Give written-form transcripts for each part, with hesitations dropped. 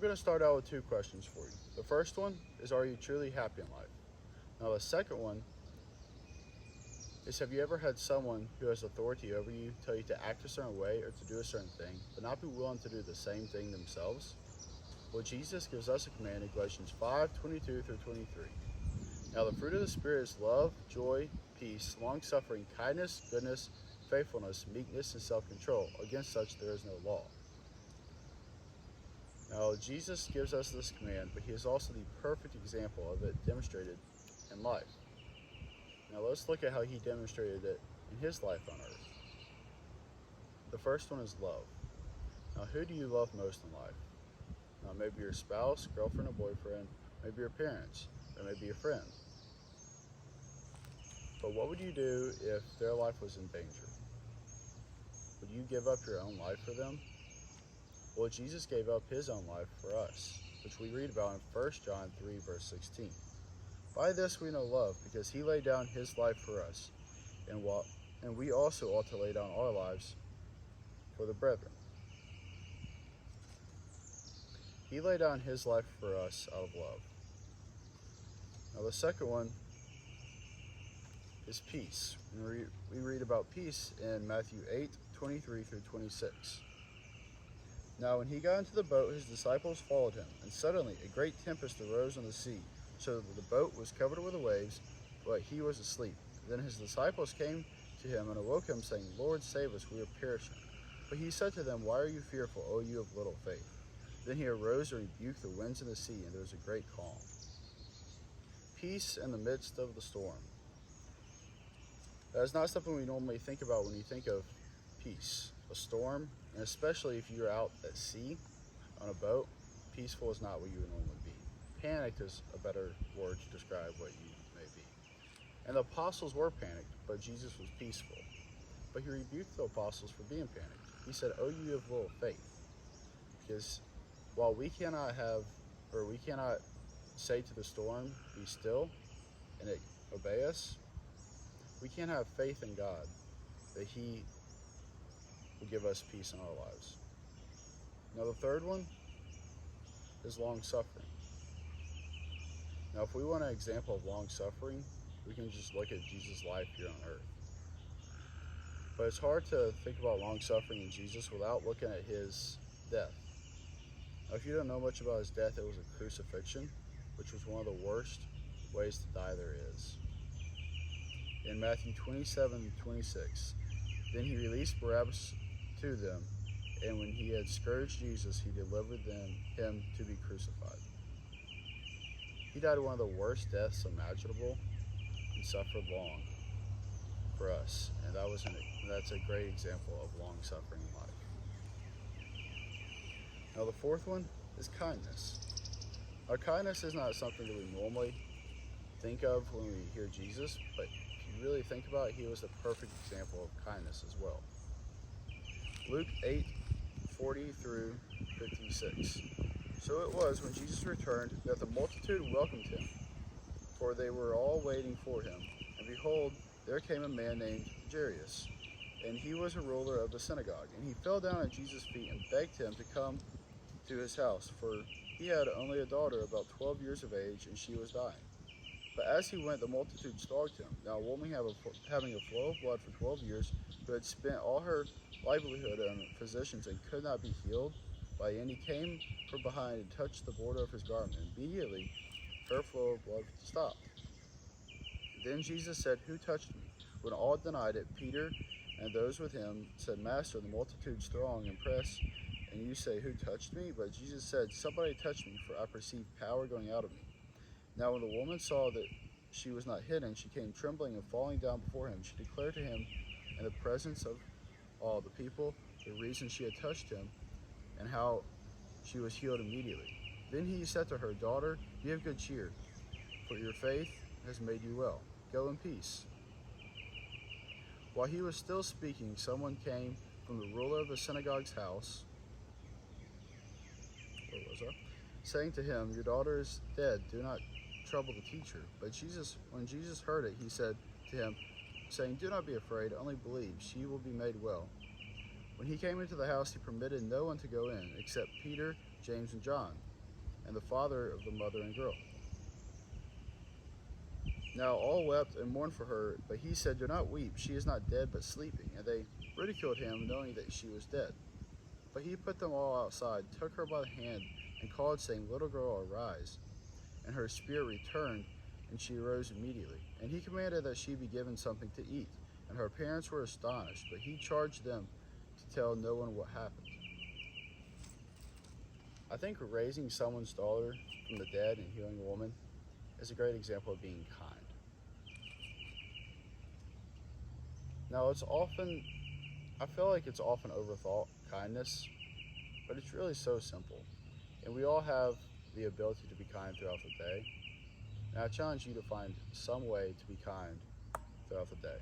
going to start out with two questions for you. The first one is, are you truly happy in life? Now, the second one is, have you ever had someone who has authority over you tell you to act a certain way or to do a certain thing, but not be willing to do the same thing themselves? Well, Jesus gives us a command in Galatians 5:22 through 23. Now, the fruit of the Spirit is love, joy, peace, long-suffering, kindness, goodness, faithfulness, meekness, and self-control. Against such there is no law. Now, Jesus gives us this command, but he is also the perfect example of it demonstrated in life. Now, let's look at how he demonstrated it in his life on earth. The first one is love. Now, who do you love most in life? Now, maybe your spouse, girlfriend, or boyfriend, maybe your parents, or maybe a friend. But what would you do if their life was in danger? Would you give up your own life for them? Well, Jesus gave up his own life for us, which we read about in 1 John 3, verse 16. By this we know love, because he laid down his life for us, and we also ought to lay down our lives for the brethren. He laid down his life for us out of love. Now, the second one is peace. We read about peace in Matthew 8:23 through 26. Now, when he got into the boat, his disciples followed him, and suddenly a great tempest arose on the sea, so that the boat was covered with the waves, but he was asleep. Then his disciples came to him and awoke him, saying, Lord, save us, we are perishing. But he said to them, Why are you fearful, O you of little faith? Then he arose and rebuked the winds and the sea, and there was a great calm. Peace in the midst of the storm. That is not something we normally think about when you think of peace. A storm, and especially if you're out at sea on a boat, peaceful is not what you would normally be. Panicked is a better word to describe what you may be. And the apostles were panicked, but Jesus was peaceful. But he rebuked the apostles for being panicked. He said, "Oh, you of little faith." Because while we cannot say to the storm, be still, and it obey us, we can't have faith in God that he will give us peace in our lives. Now, the third one is long suffering. Now, if we want an example of long suffering, we can just look at Jesus' life here on earth. But it's hard to think about long suffering in Jesus without looking at his death. Now, if you don't know much about his death, it was a crucifixion, which was one of the worst ways to die there is. In Matthew 27:26, then he released Barabbas to them, and when he had scourged Jesus, he delivered him to be crucified. He died one of the worst deaths imaginable and suffered long for us, and that's a great example of long suffering in life. Now, the fourth one is kindness. Our kindness is not something that we normally think of when we hear Jesus, but if you really think about it, he was the perfect example of kindness as well. Luke 8:40 through 56. So it was when Jesus returned that the multitude welcomed him, for they were all waiting for him. And behold, there came a man named Jairus, and he was a ruler of the synagogue. And he fell down at Jesus' feet and begged him to come to his house, for he had only a daughter about 12 years of age, and she was dying. But as he went, the multitude stalked him. Now a woman having a flow of blood for 12 years, who had spent all her livelihood on physicians and could not be healed by any, came from behind and touched the border of his garment. Immediately her flow of blood stopped. Then Jesus said, Who touched me? When all denied it, Peter and those with him said, Master, the multitudes throng and press, and you say, Who touched me? But Jesus said, Somebody touched me, for I perceive power going out of me. Now when the woman saw that she was not hidden, she came trembling and falling down before him. She declared to him in the presence of all the people the reason she had touched him and how she was healed immediately. Then he said to her, Daughter, be of good cheer, for your faith has made you well. Go in peace. While he was still speaking, someone came from the ruler of the synagogue's house, saying to him, Your daughter is dead, do not trouble the teacher. But when Jesus heard it, he said to him, saying, Do not be afraid, only believe, she will be made well. When he came into the house, he permitted no one to go in, except Peter, James, and John. and the father of the mother and girl. Now all wept and mourned for her, but he said, "Do not weep, she is not dead but sleeping." And they ridiculed him, knowing that she was dead. But he put them all outside, took her by the hand, and called, saying, "Little girl, arise." And her spirit returned, and she arose immediately. And he commanded that she be given something to eat. And her parents were astonished, but he charged them to tell no one what happened. I think raising someone's daughter from the dead and healing a woman is a great example of being kind. Now, I feel like it's often overthought, kindness, but it's really so simple. And we all have the ability to be kind throughout the day. And I challenge you to find some way to be kind throughout the day.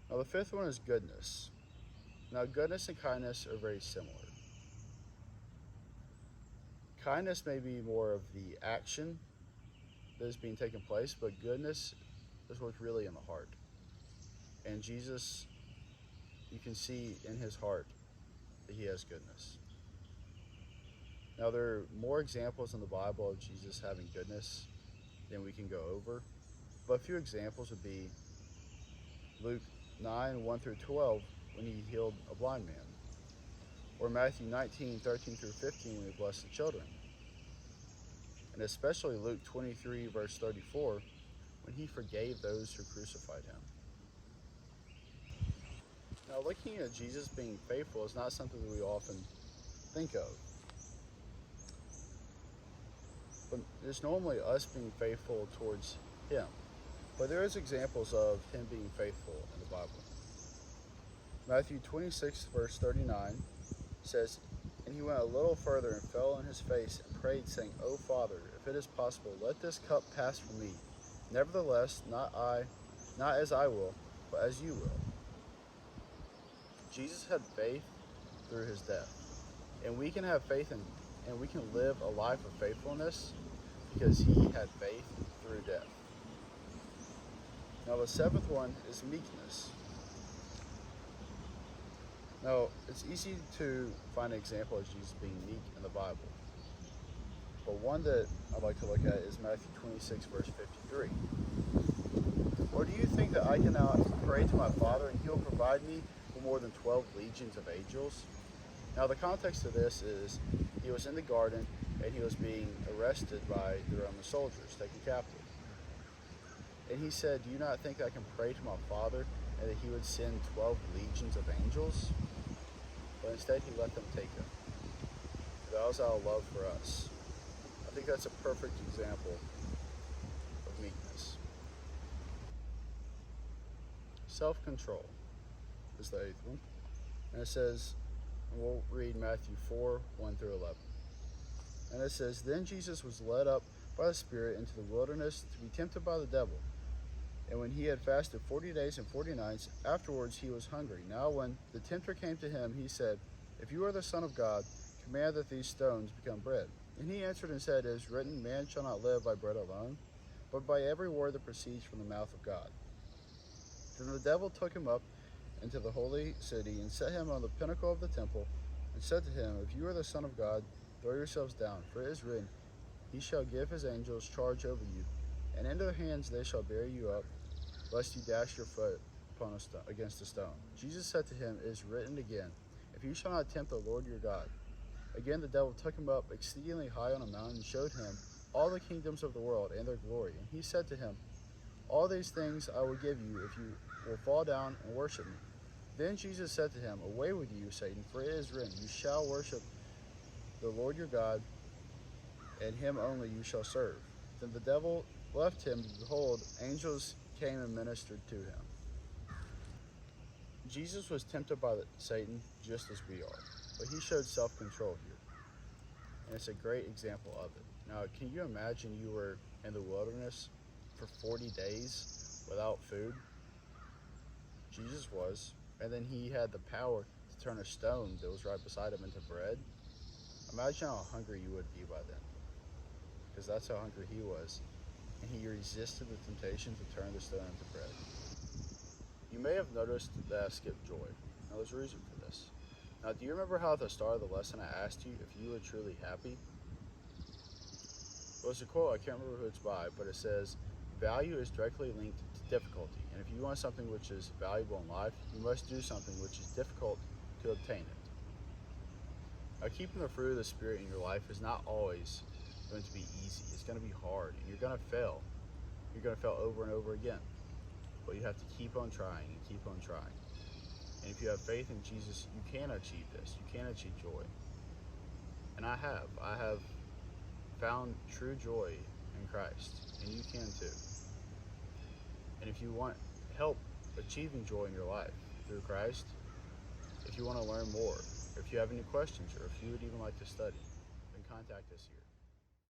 Now, the fifth one is goodness. Now, goodness and kindness are very similar. Kindness may be more of the action that is being taken place, but goodness is what's really in the heart. And Jesus, you can see in his heart that he has goodness. Now, there are more examples in the Bible of Jesus having goodness than we can go over, but a few examples would be Luke 9, 1 through 12, when he healed a blind man, or Matthew 19, 13 through 15, when he blessed the children, and especially Luke 23, verse 34, when he forgave those who crucified him. Now, looking at Jesus being faithful is not something that we often think of. But it's normally us being faithful towards him. But there is examples of him being faithful in the Bible. Matthew 26, verse 39 says, "And he went a little further and fell on his face and prayed, saying, O Father, if it is possible, let this cup pass from me. Nevertheless, not as I will, but as you will." Jesus had faith through his death. And we can have faith and we can live a life of faithfulness because he had faith through death. Now, the seventh one is meekness. Now, it's easy to find an example of Jesus being meek in the Bible. But one that I'd like to look at is Matthew 26, verse 53. "Or do you think that I cannot pray to my Father and he'll provide me with more than 12 legions of angels?" Now, the context of this is he was in the garden and he was being arrested by the Roman soldiers, taken captive. And he said, "Do you not think I can pray to my Father and that he would send 12 legions of angels?" But instead, he let them take him. That was our love for us. I think that's a perfect example of meekness. Self-control is the eighth one. And it says, and we'll read Matthew 4, 1 through 11. And it says, "Then Jesus was led up by the Spirit into the wilderness to be tempted by the devil. And when he had fasted 40 days and 40 nights, afterwards he was hungry. Now when the tempter came to him, he said, 'If you are the Son of God, command that these stones become bread.' And he answered and said, 'It is written, man shall not live by bread alone, but by every word that proceeds from the mouth of God.' Then the devil took him up into the holy city and set him on the pinnacle of the temple and said to him, 'If you are the Son of God, throw yourselves down, for it is written, he shall give his angels charge over you, and in their hands they shall bear you up, lest you dash your foot upon against a stone.' Jesus said to him, 'It is written again, if you shall not tempt the Lord your God.' Again the devil took him up exceedingly high on a mountain and showed him all the kingdoms of the world and their glory. And he said to him, 'All these things I will give you if you will fall down and worship me.' Then Jesus said to him, 'Away with you, Satan, for it is written, you shall worship the Lord your God, and him only you shall serve.' Then the devil left him, and behold, angels came and ministered to him." Jesus was tempted by Satan just as we are, but he showed self-control here. And it's a great example of it. Now, can you imagine you were in the wilderness for 40 days without food? Jesus was. And then he had the power to turn a stone that was right beside him into bread. Imagine how hungry you would be by then. Because that's how hungry he was. And he resisted the temptation to turn the stone into bread. You may have noticed that I skipped joy. Now, there's a reason for this. Now, do you remember how at the start of the lesson I asked you if you were truly happy? Well, it's a quote, I can't remember who it's by, but it says, value is directly linked to difficulty. And if you want something which is valuable in life, you must do something which is difficult to obtain it. Now, keeping the fruit of the Spirit in your life is not always going to be easy. It's going to be hard, and you're going to fail. You're going to fail over and over again. But you have to keep on trying and keep on trying. And if you have faith in Jesus, you can achieve this. You can achieve joy. And I have. I have found true joy in Christ, and you can too. And if you want help achieving joy in your life through Christ, if you want to learn more, if you have any questions, or if you would even like to study, then contact us here.